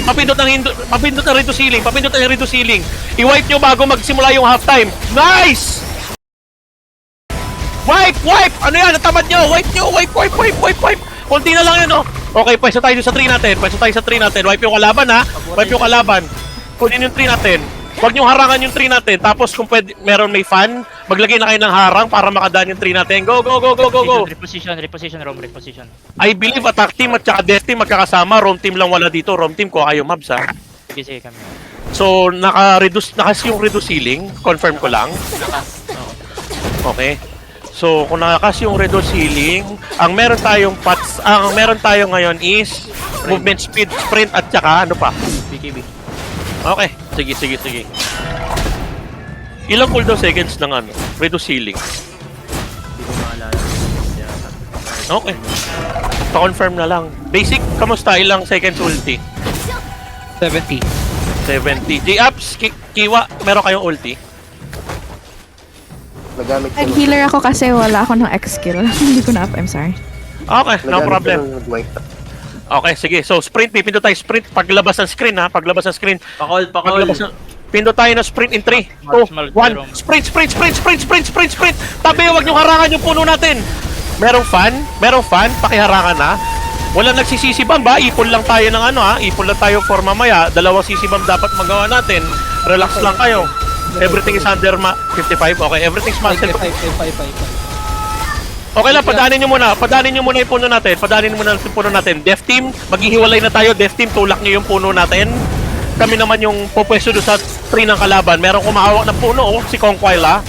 ceiling. Papindot ng redo ceiling. Papindot ng redo ceiling. I-wipe nyo bago magsimula yung halftime. Nice! Wipe! Ano yan? Natamad nyo! Wipe! Kunti na lang yun, oh. Okay, pwesto tayo sa 3 natin. Wipe yung kalaban, ha? Wipe yung kalaban. Kunin yung 3 natin. Huwag nyo harangan yung 3 natin. Tapos kung pwede, meron may fan, maglagay na kayo ng harang para makadaan yung 3 natin. Go! Reposition, Rome, reposition. I believe attack team at saka death team magkakasama. Roam team lang wala dito. Roam team ko kayo mobs, ha? Sige, kami. So, nakas yung reduce ceiling. Confirm ko lang. Okay. So, kung nakakas yung reduce ceiling, ang meron tayong ngayon is movement speed, sprint, at saka ano pa? BKB. Okay. Sige. Ilang cooldown seconds ng ano? Reduce ceiling. Hindi ko maalala. Okay. Pa-confirm na lang. Basic, kamusta? Ilang seconds ulti? 70. 70. J-ups, Kiwa, meron kayong ulti? Nagamit ko Nag-healer ako kasi wala ako ng X-skill. Hindi ko na up, I'm sorry. Okay, no problem. Wipe. Okay, sige. So, sprint. Pindot tayo sprint. Paglabas ng screen, ha? Paglabas ng screen. Pakol. Pindot tayo ng sprint in 3, 2, 1. Sprint! Tabi, huwag nyo harangan yung puno natin. Merong fan. Pakiharangan, ha? Walang nagsisisibam ba? Ipon lang tayo ng ano, ha? Ipon lang tayo for mamaya. 2 sisibam dapat magawa natin. Relax lang kayo. Everything is under 55. Okay, everything's master. 5. Okay lang, padaanin nyo muna yung puno natin. Death team, maghihiwalay na tayo. Death team, tulak nyo yung puno natin. Kami naman yung pupwesto doon sa 3 ng kalaban. Merong kumahawak ng puno, oh, si Conquile, ha?